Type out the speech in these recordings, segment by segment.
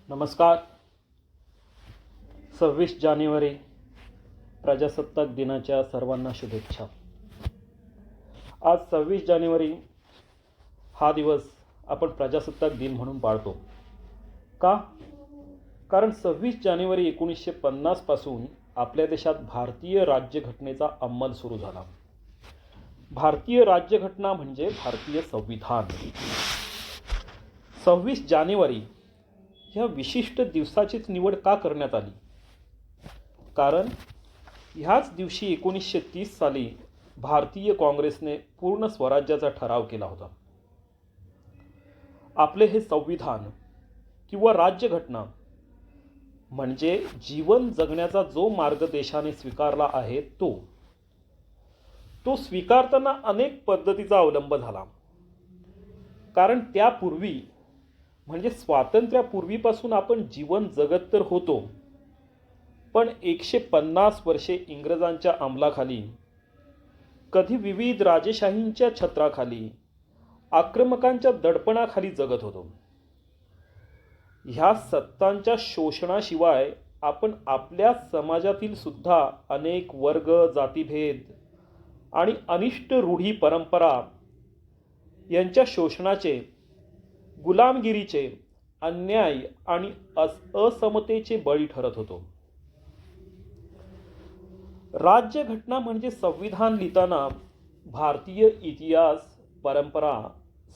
नमस्कार. 26 जानेवारी प्रजासत्ताक दिनाच्या सर्वांना शुभेच्छा. आज 26 जानेवारी हा दिवस आपण प्रजासत्ताक दिन म्हणून पाळतो. का? कारण 26 जानेवारी 1950 पासून आपल्या देशात भारतीय राज्यघटनेचा अंमल सुरू झाला. भारतीय राज्यघटना म्हणजे भारतीय संविधान. 26 जानेवारी ह्या विशिष्ट दिवसाचीच निवड का करण्यात आली? कारण ह्याच दिवशी 1930 साली भारतीय काँग्रेसने पूर्ण स्वराज्याचा ठराव केला होता. आपले हे संविधान किंवा राज्यघटना म्हणजे जीवन जगण्याचा जो मार्ग देशाने स्वीकारला आहे तो स्वीकारताना अनेक पद्धतीचा अवलंब झाला. कारण त्यापूर्वी म्हणजे स्वातंत्र्यापूर्वीपासून आपण जीवन जगत तर होतो, पण 150 वर्षे इंग्रजांच्या अंमलाखाली, कधी विविध राजेशाहींच्या छत्राखाली, आक्रमकांच्या दडपणाखाली जगत होतो. ह्या सत्तांच्या शोषणाशिवाय आपण आपल्या समाजातील सुद्धा अनेक वर्ग, जातीभेद आणि अनिष्ट रूढी परंपरा यांच्या शोषणाचे, गुलामगिरीचे, अन्याय आणि असमतेचे बळी ठरत होतो. राज्यघटना म्हणजे संविधान लिहिताना भारतीय इतिहास, परंपरा,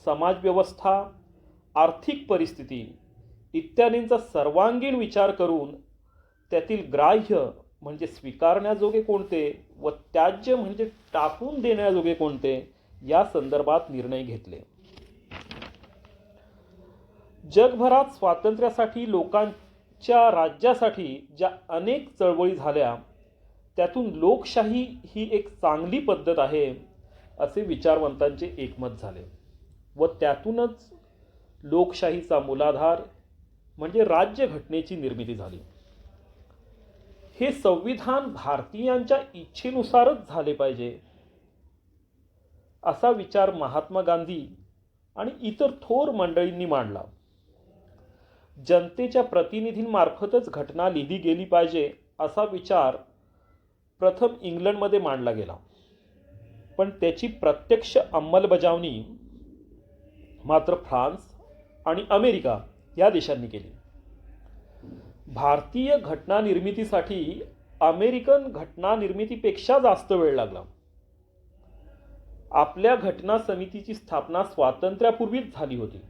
समाजव्यवस्था, आर्थिक परिस्थिती इत्यादींचा सर्वांगीण विचार करून त्यातील ग्राह्य म्हणजे स्वीकारण्याजोगे कोणते व त्याज्य म्हणजे टाकून देण्याजोगे कोणते या संदर्भात निर्णय घेतले. जगभरात स्वातंत्र्यासाठी लोकांच्या राज्यासाठी ज्या अनेक चळवळी झाल्या त्यातून लोकशाही ही एक चांगली पद्धत आहे असे विचारवंतांचे एकमत झाले व त्यातूनच लोकशाहीचा मूलाधार म्हणजे राज्यघटनेची निर्मिती झाली. हे संविधान भारतीयांच्या इच्छेनुसारच झाले पाहिजे असा विचार महात्मा गांधी आणि इतर थोर मंडळींनी मांडला. जनतेच्या प्रतिनिधींमार्फतच घटना लिहिली गेली पाहिजे असा विचार प्रथम इंग्लंडमध्ये मांडला गेला, पण त्याची प्रत्यक्ष अंमलबजावणी मात्र फ्रान्स आणि अमेरिका या देशांनी केली. भारतीय घटना निर्मितीसाठी अमेरिकन घटना निर्मितीपेक्षा जास्त वेळ लागला. आपल्या घटना समितीची स्थापना स्वातंत्र्यापूर्वीच झाली होती,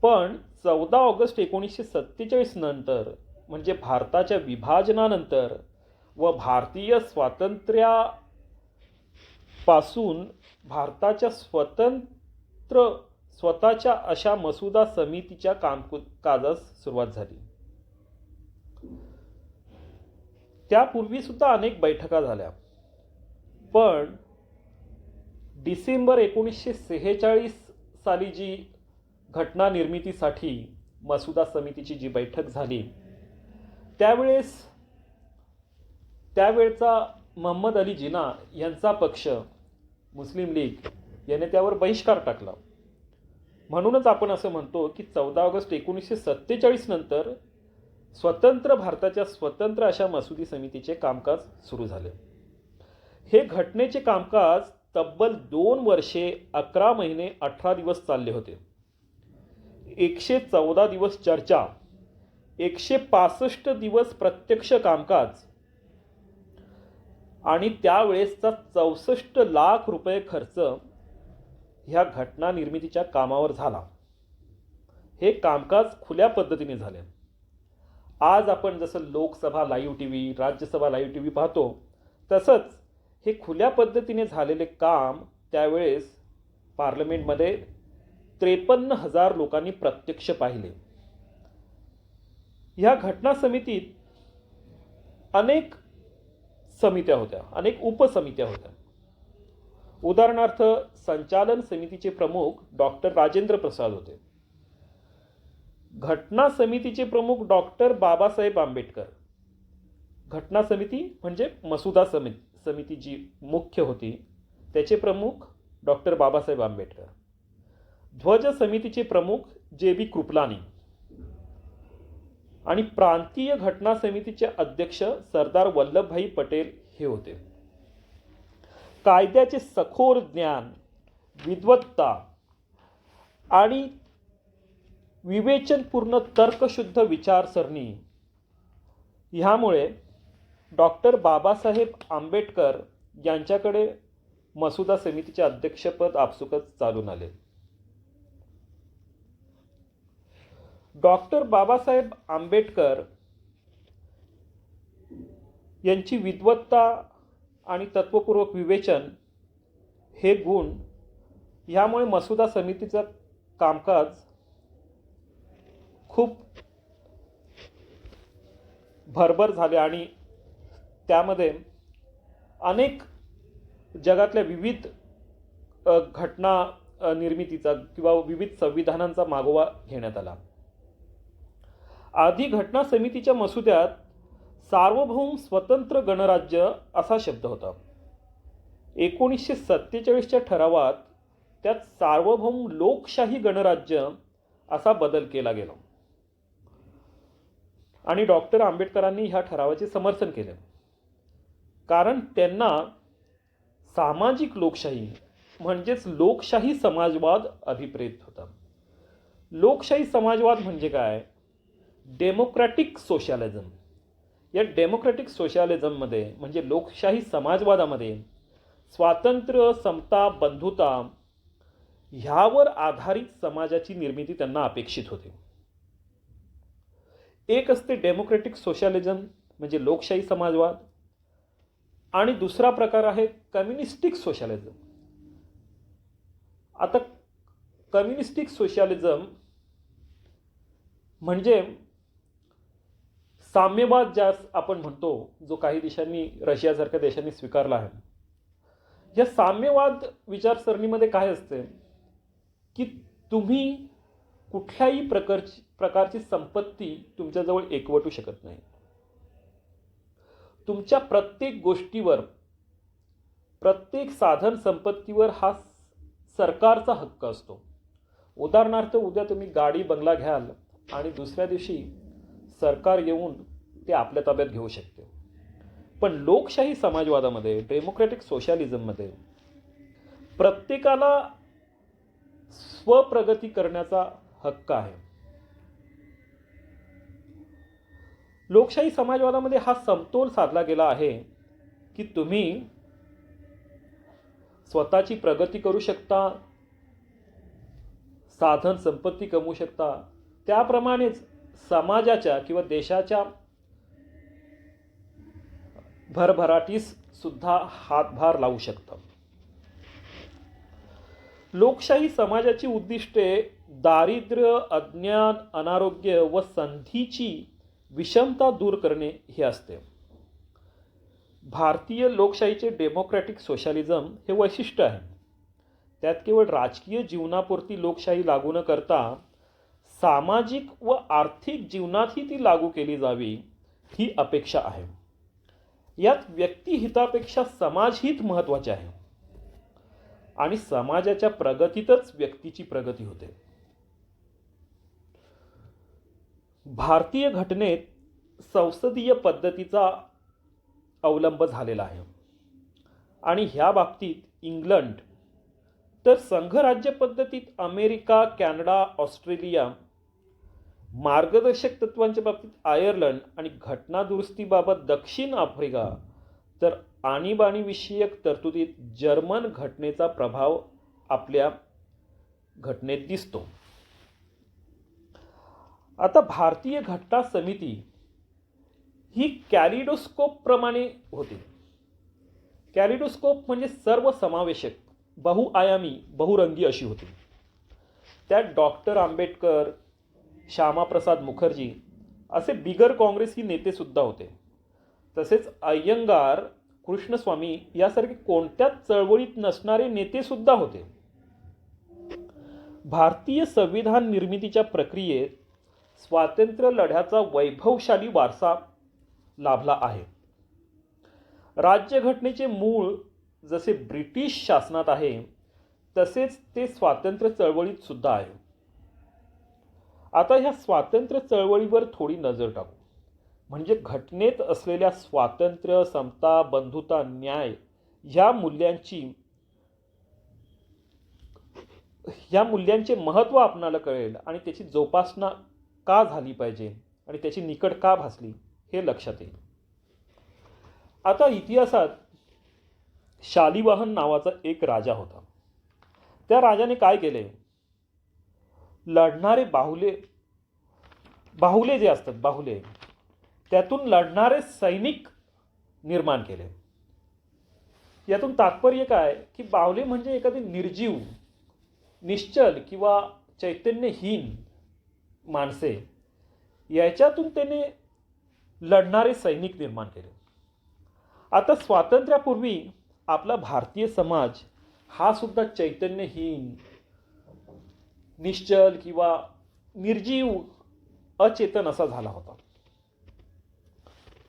पण 14 ऑगस्ट 1947 नंतर म्हणजे भारताच्या विभाजनानंतर व भारतीय स्वातंत्र्यापासून भारताच्या स्वतःच्या अशा मसुदा समितीच्या कामकाजास सुरुवात झाली. त्यापूर्वी सुद्धा अनेक बैठका झाल्या, पण डिसेंबर 1946 साली जी घटना निर्मितीसाठी मसुदा समितीची जी बैठक झाली त्यावेळचा मोहम्मद अली जिना यांचा पक्ष मुस्लिम लीग याने त्यावर बहिष्कार टाकला. म्हणूनच आपण असं म्हणतो की 14 ऑगस्ट 1947 नंतर स्वतंत्र भारताच्या स्वतंत्र अशा मसुदी समितीचे कामकाज सुरू झाले. हे घटनेचे कामकाज तब्बल 2 वर्षे 11 महिने 18 दिवस चालले होते. 114 दिवस चर्चा, 165 दिवस प्रत्यक्ष कामकाज आणि त्यावेळेसचा 64 लाख रुपये खर्च ह्या घटना निर्मितीच्या कामावर झाला. हे कामकाज खुल्या पद्धतीने झाले. आज आपण जसं Lok Sabha live TV, Rajya Sabha live TV पाहतो, तसंच हे खुल्या पद्धतीने झालेले काम त्यावेळेस पार्लमेंटमध्ये 53,000 लोकांनी प्रत्यक्ष पाहिले. ह्या घटना समितीत अनेक समित्या होत्या, अनेक उपसमित्या होत्या. उदाहरणार्थ संचालन समितीचे प्रमुख डॉक्टर राजेंद्र प्रसाद होते. घटना समितीचे प्रमुख डॉक्टर बाबासाहेब आंबेडकर. घटना समिती म्हणजे मसुदा समिती जी मुख्य होती त्याचे प्रमुख डॉक्टर बाबासाहेब आंबेडकर. ध्वज समितीचे प्रमुख जे.बी. कृपलानी आणि प्रांतीय घटना समितीचे अध्यक्ष सरदार वल्लभभाई पटेल हे होते. कायद्याचे सखोल ज्ञान, विद्वत्ता आणि विवेचनपूर्ण तर्कशुद्ध विचारसरणी ह्यामुळे डॉक्टर बाबासाहेब आंबेडकर यांच्याकडे मसुदा समितीचे अध्यक्षपद आपसुकच चालून आले. डॉक्टर बाबासाहेब आंबेडकर यांची विद्वत्ता आणि तत्वपूर्वक विवेचन हे गुण ह्यामुळे मसुदा समितीचं कामकाज खूप भरभर झाले आणि त्यामध्ये अनेक जगातल्या विविध घटना निर्मितीचा किंवा विविध संविधानांचा मागोवा घेण्यात आला. आधी घटना समितीच्या मसुद्यात सार्वभौम स्वतंत्र गणराज्य असा शब्द होता. 1947च्या ठरावात त्यात सार्वभौम लोकशाही गणराज्य असा बदल केला गेला आणि डॉक्टर आंबेडकरांनी ह्या ठरावाचे समर्थन केले, कारण त्यांना सामाजिक लोकशाही म्हणजेच लोकशाही समाजवाद अभिप्रेत होता. लोकशाही समाजवाद म्हणजे काय? Democratic socialism. या डेमोक्रॅटिक सोशलिझममध्ये म्हणजे लोकशाही समाजवादामध्ये स्वातंत्र्य, समता, बंधुता ह्यावर आधारित समाजाची निर्मिती त्यांना अपेक्षित होती. एक असते डेमोक्रॅटिक सोशलिझम म्हणजे लोकशाही समाजवाद आणि दुसरा प्रकार आहे कम्युनिस्टिक सोशलिझम. आता कम्युनिस्टिक सोशलिझम म्हणजे साम्यवाद ज्यास आपण म्हणतो, जो काही देशांनी, रशियासारख्या देशांनी स्वीकारला आहे. या साम्यवाद विचारसरणीमध्ये काय असते की तुम्ही कुठल्याही प्रकारची संपत्ती तुमच्याजवळ एकवटू शकत नाही. तुमच्या प्रत्येक गोष्टीवर, प्रत्येक साधन संपत्तीवर हा सरकारचा हक्क असतो. उदाहरणार्थ, उद्या तुम्ही गाडी बंगला घ्याल आणि दुसऱ्या दिवशी सरकार येऊन ते आपल्या ताब्यात घेऊ शकते. पण लोकशाही समाजवादामध्ये, डेमोक्रॅटिक सोशलिझममध्ये प्रत्येकाला स्वप्रगती करण्याचा हक्क आहे. लोकशाही समाजवादामध्ये हा समतोल साधला गेला आहे की तुम्ही स्वतःची प्रगती करू शकता, साधन संपत्ती कमवू शकता, त्याप्रमाणेच समाजाच्या किंवा देशाच्या भरभराटीस सुद्धा हातभार लावू शकता. लोकशाही समाजाची उद्दिष्टे दारिद्र्य, अज्ञान, अनारोग्य व संधीची विषमता दूर करणे हे असते. भारतीय लोकशाहीचे डेमोक्रॅटिक सोशलिझम हे वैशिष्ट्य आहे. त्यात केवळ राजकीय जीवनापुरती लोकशाही लागू न करता सामाजिक व आर्थिक जीवनातही ती लागू केली जावी ही अपेक्षा आहे. यात व्यक्तिहितापेक्षा समाजहित महत्त्वाचे आहे आणि समाजाच्या प्रगतीतच व्यक्तीची प्रगती होते. भारतीय घटनेत संसदीय पद्धतीचा अवलंब झालेला आहे आणि ह्या बाबतीत इंग्लंड, तर संघराज्य पद्धतीत अमेरिका, कॅनडा, ऑस्ट्रेलिया, मार्गदर्शक तत्वांच्या बाबतीत आयर्लंड आणि घटना दुरुस्तीबाबत दक्षिण आफ्रिका, तर आणीबाणीविषयक तरतुदीत जर्मन घटनेचा प्रभाव आपल्या घटनेत दिसतो. आता भारतीय घटना समिती ही कॅलिडोस्कोप प्रमाणे होती. कॅलिडोस्कोप म्हणजे सर्वसमावेशक, बहुआयामी, बहुरंगी अशी होती. त्यात डॉक्टर आंबेडकर, श्यामाप्रसाद मुखर्जी असे बिगर काँग्रेसी नेतेसुद्धा होते. तसेच अय्यंगार, कृष्णस्वामी यासारखे कोणत्याच चळवळीत नसणारे नेतेसुद्धा होते. भारतीय संविधान निर्मितीच्या प्रक्रियेत स्वातंत्र्य लढ्याचा वैभवशाली वारसा लाभला आहे. राज्यघटनेचे मूळ जसे ब्रिटिश शासनात आहे तसेच ते स्वातंत्र्य चळवळीत सुद्धा आहे. आता ह्या स्वातंत्र्य चळवळीवर थोडी नजर टाकू. म्हणजे घटनेत असलेल्या स्वातंत्र्य, समता, बंधुता, न्याय ह्या मूल्यांचे महत्त्व आपणाला कळेल आणि त्याची जोपासना का झाली पाहिजे आणि त्याची निकड का भासली हे लक्षात येईल. आता इतिहासात शालिवाहन नावाचा एक राजा होता. त्या राजाने काय केले? लढणारे बाहुले जे असतात, बाहुले, त्यातून लढणारे सैनिक निर्माण केले. यातून तात्पर्य काय की बाहुले म्हणजे एखादी निर्जीव, निश्चल किंवा चैतन्यहीन माणसे, याच्यातून त्याने लढणारे सैनिक निर्माण केले. आता स्वातंत्र्यापूर्वी आपला भारतीय समाज हा सुद्धा चैतन्यहीन, निश्चल किंवा निर्जीव, अचेतन असा झाला होता.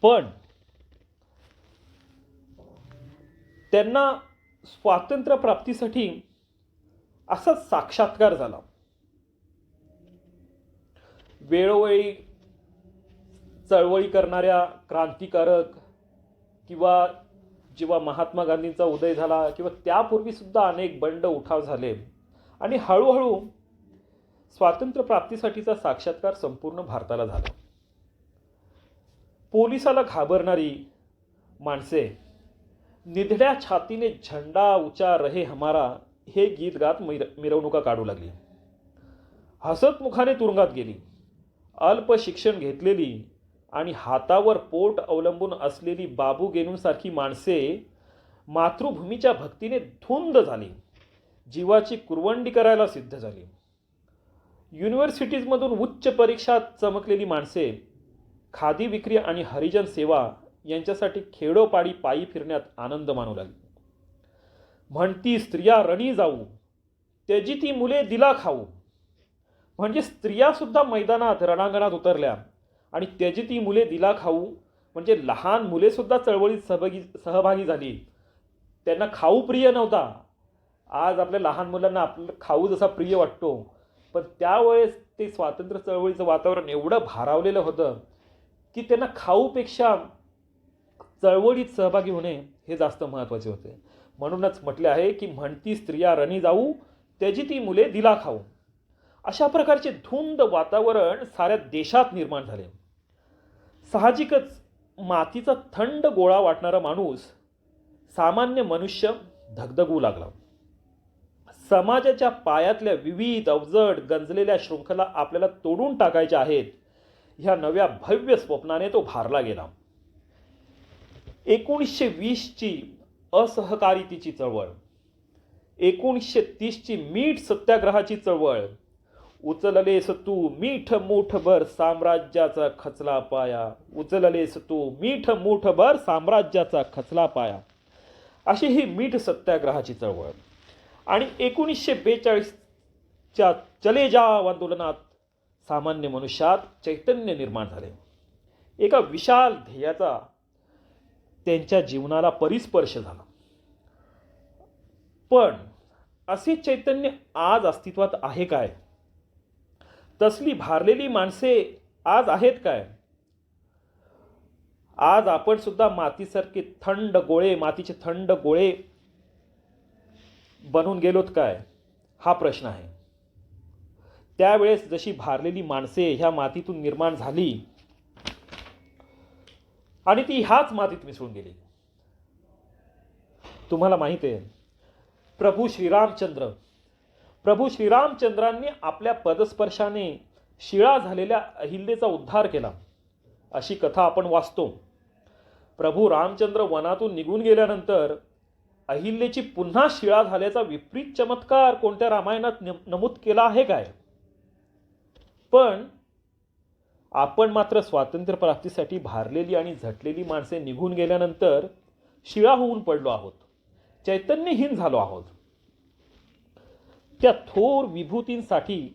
पण त्यांना स्वातंत्र्य प्राप्तीसाठी असा साक्षात्कार झाला. वेळोवेळी चळवळी करणाऱ्या क्रांतिकारक किंवा जेव्हा महात्मा गांधींचा उदय झाला किंवा त्यापूर्वी सुद्धा अनेक बंड उठाव झाले आणि हळूहळू स्वातंत्र्य प्राप्तीसाठीचा साक्षात्कार संपूर्ण भारताला झाला. पोलिसाला घाबरणारी माणसे निधड्या छातीने झंडा ऊंचा रहे हमारा हे गीत गात मिरवणुका काढू लागली. हसत मुखाने तुरुंगात गेली. अल्प शिक्षण घेतलेली आणि हातावर पोट अवलंबून असलेली बाबू गेनूंसारखी माणसे मातृभूमीच्या भक्तीने धुंद झाली. जीवाची कुरवंडी करायला सिद्ध झाली. युनिव्हर्सिटीजमधून उच्च परीक्षात चमकलेली माणसे खादी विक्री आणि हरिजन सेवा यांच्यासाठी खेडोपाडी पायी फिरण्यात आनंद मानू लागली. म्हणती स्त्रिया रणी जाऊ, त्याची ती मुले दिला खाऊ. म्हणजे स्त्रिया सुद्धा मैदानात, रणांगणात उतरल्या आणि त्याची ती मुले दिला खाऊ म्हणजे लहान मुले सुद्धा चळवळीत सहभागी झाली. त्यांना खाऊ प्रिय नव्हता. आज आपल्या लहान मुलांना आपलं खाऊ जसा प्रिय वाटतो, पण त्यावेळेस ते स्वातंत्र्य चळवळीचं वातावरण एवढं भारावलेलं होतं की त्यांना खाऊपेक्षा चळवळीत सहभागी होणे हे जास्त महत्त्वाचे होते. म्हणूनच म्हटले आहे की म्हणती स्त्रिया रणी जाऊ, त्याची ती मुले दिला खाऊ. अशा प्रकारचे धुंद वातावरण साऱ्या देशात निर्माण झाले. साहजिकच मातीचा थंड गोळा वाटणारा माणूस, सामान्य मनुष्य धगधगू लागला. समाजाच्या पायातल्या विविध अवजड गंजलेल्या शृंखला आपल्याला तोडून टाकायच्या आहेत, ह्या नव्या भव्य स्वप्नाने तो भारला गेला. 1920ची असहकारितेची चळवळ, 1930ची मीठ सत्याग्रहाची चळवळ, उचललेस तू मीठ मूठभर साम्राज्याचा खचला पाया, उचललेस तू मीठ मूठभर साम्राज्याचा खचला पाया, अशी ही मीठ सत्याग्रहाची चळवळ. आणि 1942च्या चले जाव आंदोलनात सामान्य मनुष्यात चैतन्य निर्माण झाले. एका विशाल ध्येयाचा त्यांच्या जीवनाला परिस्पर्श झाला. पण असे चैतन्य आज अस्तित्वात आहे काय? तसली भारलेली माणसे आज आहेत काय? आज आपण सुद्धा मातीसारखे मातीचे थंड गोळे बनून गेलोत काय? हा प्रश्न आहे. त्यावेळेस जशी भारलेली माणसे ह्या मातीतून निर्माण झाली आणि ती ह्याच मातीत मिसळून गेली. तुम्हाला माहिती आहे, प्रभू श्रीरामचंद्रांनी आपल्या पदस्पर्शाने शिळा झालेल्या अहिल्याचा उद्धार केला, अशी कथा आपण वाचतो. प्रभू रामचंद्र वनातून निघून गेल्यानंतर अहिल्याची पुन्हा शिळा झाल्याचा विपरीत चमत्कार कोणत्या रामायणात नमूद केला आहे काय? पण आपण मात्र स्वातंत्र्य प्राप्तीसाठी भारलेली आणि झटलेली माणसे निघून गेल्यानंतर शिळा होऊन पडलो आहोत, चैतन्यहीन झालो आहोत. त्या थोर विभूतींसाठी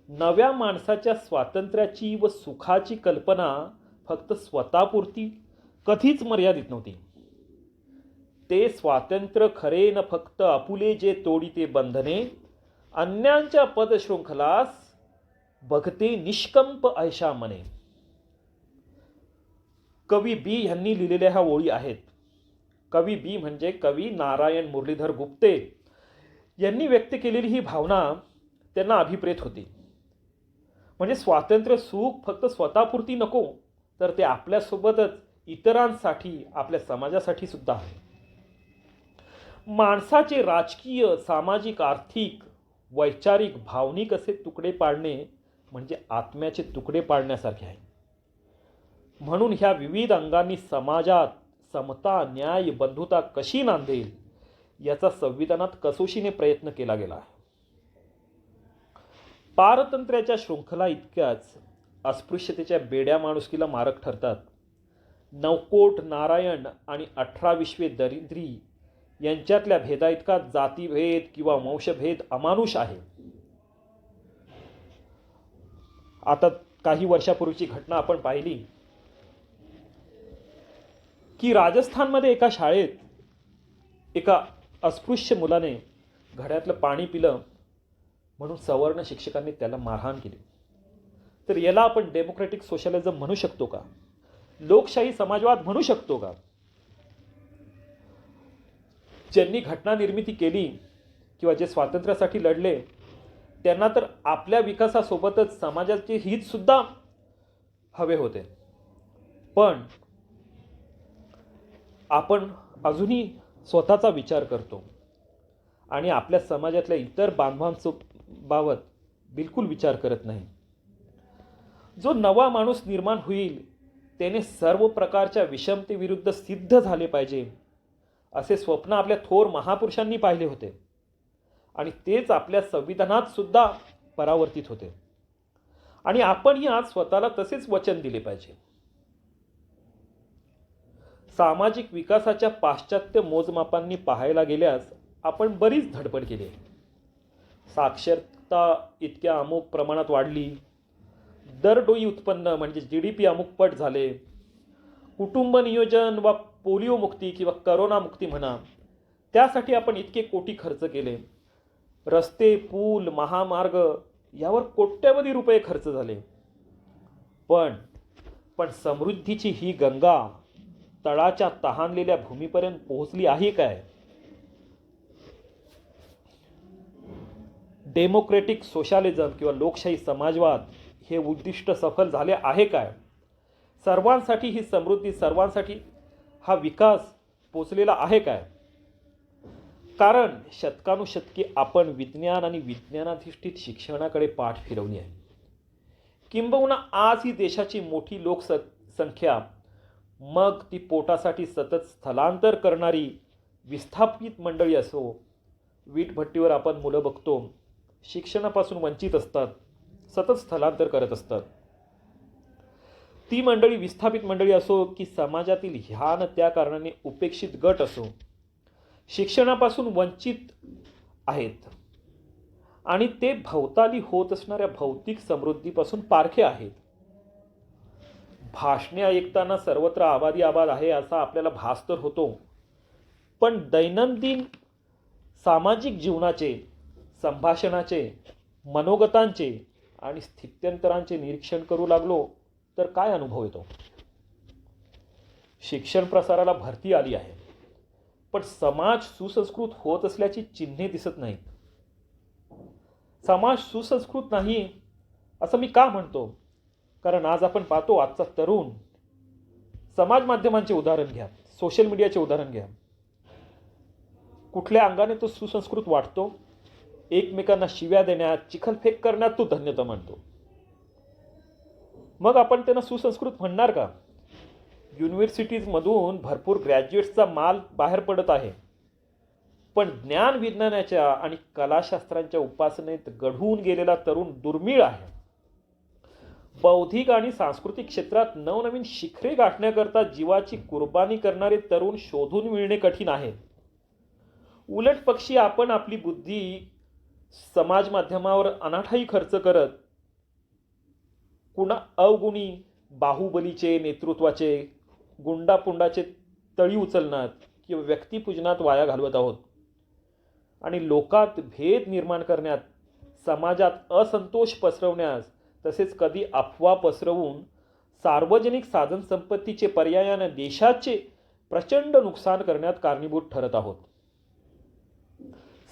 नव्या माणसाच्या स्वातंत्र्याची व सुखाची कल्पना फक्त स्वतःपुरती कधीच मर्यादित नव्हती. ते स्वातंत्र्य खरे न फक्त आपुले जे तोडी ते बंधने, अन्यांच्या पदशृंखलास बघते निष्कंप ऐशा मने. कवी बी यांनी लिहिलेल्या ह्या ओळी आहेत. कवी बी म्हणजे कवी नारायण मुरलीधर गुप्ते यांनी व्यक्त केलेली ही भावना त्यांना अभिप्रेत होती. म्हणजे स्वातंत्र्य सुख फक्त स्वतःपुरती नको, तर ते आपल्यासोबतच इतरांसाठी, आपल्या समाजासाठी सुद्धा आहे. माणसाचे राजकीय, सामाजिक, आर्थिक, वैचारिक, भावनिक असे तुकडे पाडणे म्हणजे आत्म्याचे तुकडे पाडण्यासारखे आहे. म्हणून ह्या विविध अंगांनी समाजात समता, न्याय, बंधुता कशी नांदेल याचा संविधानात कसोशीने प्रयत्न केला गेला आहे. पारतंत्र्याच्या शृंखला इतक्याच अस्पृश्यतेच्या बेड्या माणुसकीला मारक ठरतात. नवकोट नारायण आणि 18 विश्वे दरिद्री यांच्यातल्या भेदाइतका जातीभेद किंवा वंशभेद अमानुष आहे. आता काही वर्षापूर्वीची घटना आपण पाहिली की राजस्थानमध्ये एका शाळेत एका अस्पृश्य मुलाने घड्यातलं पाणी पिलं म्हणून सवर्ण शिक्षकांनी त्याला मारहाण केली. तर याला आपण डेमोक्रेटिक सोशलिझम म्हणू शकतो का? लोकशाही समाजवाद म्हणू शकतो का? ज्यांनी घटना निर्मिती केली किंवा जे स्वातंत्र्यासाठी लढले त्यांना तर आपल्या विकासासोबतच समाजाचे हित सुद्धा हवे होते. पण आपण अजूनही स्वतःचा विचार करतो आणि आपल्या समाजातल्या इतर बांधवांबाबत बिलकुल विचार करत नाही. जो नवा माणूस निर्माण होईल त्याने सर्व प्रकारच्या विषमतेविरुद्ध सिद्ध झाले पाहिजे असे स्वप्न आपल्या थोर महापुरुषांनी पाहिले होते आणि तेच आपल्या संविधानात सुद्धा परावर्तित होते. आणि आपणही आज स्वतःला तसेच वचन दिले पाहिजे. सामाजिक विकासाच्या पाश्चात्य मोजमापांनी पाहायला गेल्यास आपण बरीच धडपड केली. साक्षरता इतक्या अमुक प्रमाणात वाढली, दरडोई उत्पन्न म्हणजे GDP अमुक पट झाले, कुटुंब नियोजन वा पोलिओ मुक्ती किंवा करोना मुक्ती म्हणा त्यासाठी आपण इतके कोटी खर्च केले. रस्ते, पूल, महामार्ग यावर कोट्यवधी रुपये खर्च झाले. पण समृद्धीची ही गंगा तळाच्या तहानलेल्या भूमीपर्यंत पोहोचली आहे काय? डेमोक्रेटिक सोशलिझम किंवा लोकशाही समाजवाद हे उद्दिष्ट सफल झाले आहे काय? सर्वांसाठी ही समृद्धी, सर्वांसाठी हा विकास पोचलेला आहे काय? कारण शतकानुशतके आपण विज्ञान आणि विज्ञानाधिष्ठित शिक्षणाकडे पाठ फिरवली आहे. किंबहुना आज ही देशाची मोठी लोकसंख्या, मग ती पोटासाठी सतत स्थलांतर करणारी विस्थापित मंडळी असो, वीटभट्टीवर आपण मुलं बघतो शिक्षणापासून वंचित असतात, सतत स्थलांतर करत असतात. ती मंडळी, विस्थापित मंडळी असो की समाजातील ह्या न त्या कारणाने उपेक्षित गट असो, शिक्षणापासून वंचित आहेत आणि ते भोवताली होत असणाऱ्या भौतिक समृद्धीपासून पारखे आहेत. भाषणे ऐकताना सर्वत्र आबादी आबाद आहे असा आपल्याला भास तर होतो, पण दैनंदिन सामाजिक जीवनाचे, संभाषणाचे, मनोगतांचे आणि स्थित्यंतरांचे निरीक्षण करू लागलो तर काय अनुभव येतो? शिक्षण प्रसाराला भरती आली आहे, पण समाज सुसंस्कृत होत असल्याची चिन्हे दिसत नाहीत. समाज सुसंस्कृत नाही असं मी का म्हणतो? कारण आज आपण पाहतो आजचा तरुण, समाज माध्यमांचे उदाहरण घ्या, सोशल मीडियाचे उदाहरण घ्या, कुठल्या अंगाने तो सुसंस्कृत वाटतो? एकमेकांना शिव्या देण्यात, चिखलफेक करण्यात तो धन्यता मानतो. मग आपण त्यांना सुसंस्कृत म्हणणार का? युनिव्हर्सिटीजमधून भरपूर ग्रॅज्युएट्सचा माल बाहेर पडत आहे, पण ज्ञान विज्ञानाच्या आणि कलाशास्त्रांच्या उपासनेत घडवून गेलेला तरुण दुर्मिळ आहे. बौद्धिक आणि सांस्कृतिक क्षेत्रात नवनवीन शिखरे गाठण्याकरता जीवाची कुर्बानी करणारे तरुण शोधून मिळणे कठीण आहे. उलट पक्षी आपण आपली बुद्धी समाज माध्यमावर अनाठाई खर्च करत कुणा अवगुणी बाहुबलीचे, नेतृत्वाचे, गुंडापुंडाचे तळी उचलण्यात किंवा व्यक्तिपूजनात वाया घालवत आहोत आणि लोकात भेद निर्माण करण्यात, समाजात असंतोष पसरवण्यास, तसेच कधी अफवा पसरवून सार्वजनिक साधनसंपत्तीचे पर्यायाने देशाचे प्रचंड नुकसान करण्यात कारणीभूत ठरत आहोत.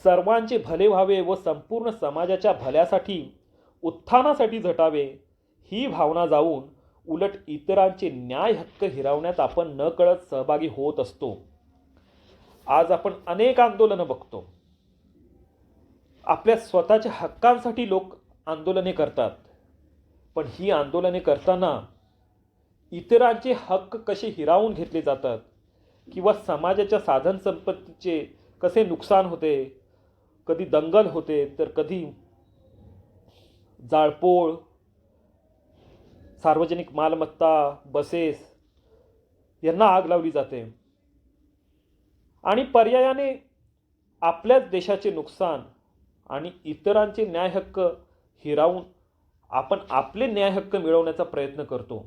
सर्वांचे भले व्हावे व संपूर्ण समाजाच्या भल्यासाठी, उत्थानासाठी झटावे ही भावना जाऊन उलट इतरांचे न्याय हक्क हिरावण्यात आपण नकळत सहभागी होत असतो. आज आपण अनेक आंदोलनं बघतो. आपल्या स्वतःच्या हक्कांसाठी लोक आंदोलने करतात, पण ही आंदोलने करताना इतरांचे हक्क कसे हिरावून घेतले जातात किंवा समाजाच्या साधनसंपत्तीचे कसे नुकसान होते, कधी दंगल होते तर कधी जाळपोळ, सार्वजनिक मालमत्ता, बसेस यांना आग लावली जाते आणि पर्यायाने आपल्याच देशाचे नुकसान आणि इतरांचे न्याय हक्क हिरावून आपण आपले न्याय हक्क मिळवण्याचा प्रयत्न करतो.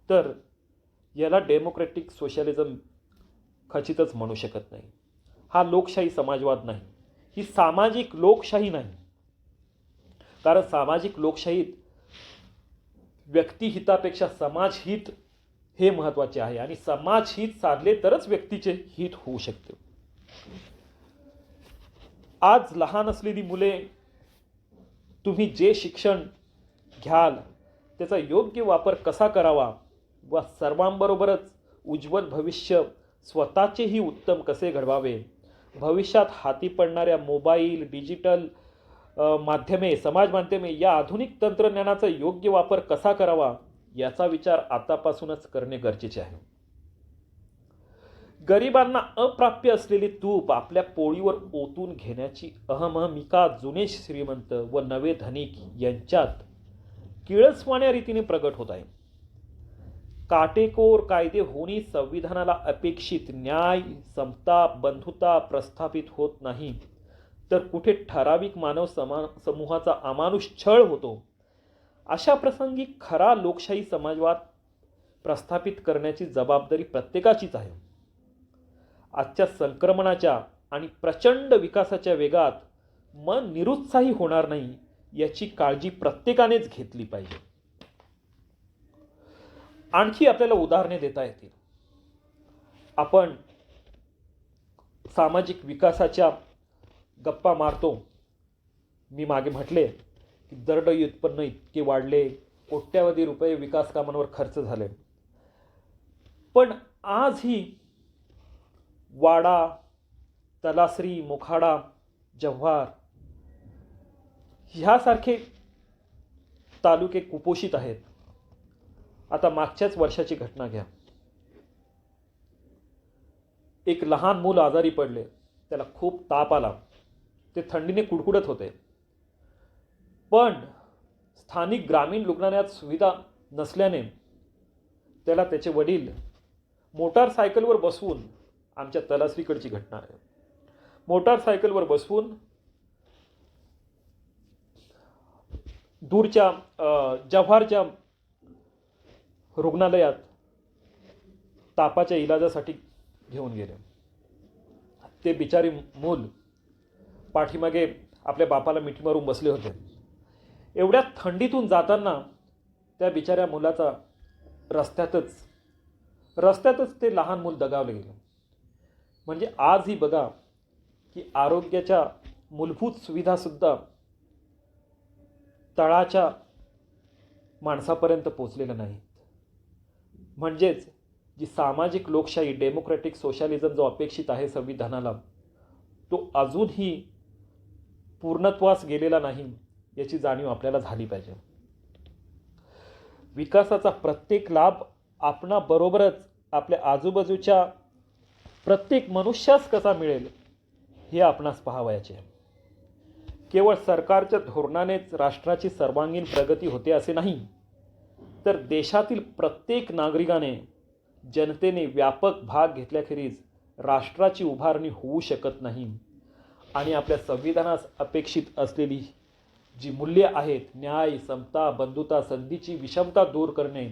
तर याला डेमोक्रॅटिक सोशलिझम खचितच म्हणू शकत नाही. हा लोकशाही समाजवाद नाही, ही सामाजिक लोकशाही नाही. कारण सामाजिक लोकशाहीत व्यक्तिहितापेक्षा समाजहित हे महत्त्वाचे आहे आणि समाजहित साधले तरच व्यक्तीचे हित होऊ शकते. आज लहान असलेली मुले, तुम्ही जे शिक्षण घ्याल त्याचा योग्य वापर कसा करावा व सर्वांबरोबरच उज्ज्वल भविष्य स्वतःचेही उत्तम कसे घडवावे, भविष्यात हाती पडणाऱ्या मोबाईल, डिजिटल माध्यमे, समाज माध्यमे या आधुनिक तंत्रज्ञानाचा योग्य वापर कसा करावा याचा विचार आतापासूनच करणे गरजेचे आहे. गरिबांना अप्राप्य असलेले तूप आपल्या पोळीवर ओतून घेण्याची अहमहिका जुने श्रीमंत व नवे धनिक यांच्यात किळसवाण्या रीतीने प्रगट होत आहे. काटेकोर कायदे होणी संविधानाला अपेक्षित न्याय, समता, बंधुता प्रस्थापित होत नाही, तर कुठे ठराविक मानव समूहाचा अमानुष छळ होतो. अशा प्रसंगी खरा लोकशाही समाजवाद प्रस्थापित करण्याची जबाबदारी प्रत्येकाचीच आहे. आजच्या संक्रमणाच्या आणि प्रचंड विकासाच्या वेगात मन निरुत्साही होणार नाही याची काळजी प्रत्येकानेच घेतली पाहिजे. आणखी आपल्याला उदाहरणे देता येतील. आपण सामाजिक विकासाच्या गप्पा मारतो. मी मागे म्हटले की दरडोई उत्पन्न इतके वाढले, कोट्यावधी रुपये विकास कामांवर खर्च झाले, पण आजही वाडा, तलासरी, मोखाडा, जव्हार ह्यासारखे तालुके कुपोषित आहेत. आता मागच्याच वर्षाची घटना घ्या. एक लहान मूल आजारी पडले, त्याला खूप ताप आला, ते थंडीने कुडकुडत होते, पण स्थानिक ग्रामीण रुग्णालयात सुविधा नसल्याने त्याला त्याचे वडील मोटारसायकलवर बसवून, आमच्या तलासरीकडची घटना आहे, मोटारसायकलवर बसवून दूरच्या जव्हारच्या रुग्णालयात तापाच्या इलाजासाठी घेऊन गेले. ते बिचारी मूल पाठीमागे आपल्या बापाला मिठी मारून बसले होते. एवढ्या थंडीतून जाताना त्या बिचाऱ्या मुलाचा रस्त्यातच ते लहान मूल दगावले गेले. म्हणजे आजही बघा की आरोग्याच्या मूलभूत सुविधासुद्धा तळाच्या माणसापर्यंत पोचलेल्या नाहीत. म्हणजेच जी सामाजिक लोकशाही, डेमोक्रॅटिक सोशलिझम जो अपेक्षित आहे संविधानाला, तो अजूनही पूर्णत्वास गेलेला नाही याची जाणीव आपल्याला झाली पाहिजे. विकासाचा प्रत्येक लाभ आपणाबरोबरच आपल्या आजूबाजूच्या प्रत्येक मनुष्यास कसा मिळेल हे आपणास पाहावयाचे आहे. केवळ सरकारच्या धोरणानेच राष्ट्राची सर्वांगीण प्रगती होते असे नाही, तर देशातील प्रत्येक नागरिकाने, जनतेने व्यापक भाग घेतल्याखेरीज राष्ट्राची उभारणी होऊ शकत नाही. आणि आपल्या संविधानास अपेक्षित असलेली जी मूल्ये आहेत, न्याय, समता, बंधुता, संधीची विषमता दूर करणे,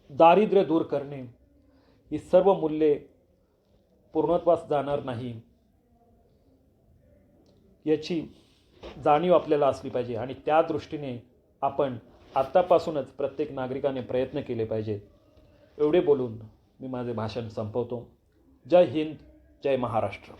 दारिद्र्य दूर करणे, ही सर्व मूल्ये पूर्णत्वास जाणार नाही याची जाणीव आपल्याला असली पाहिजे आणि त्या दृष्टीने आपण आत्तापासूनच प्रत्येक नागरिकाने प्रयत्न केले पाहिजेत. एवढे बोलून मी माझे भाषण संपवतो. जय हिंद, जय महाराष्ट्र.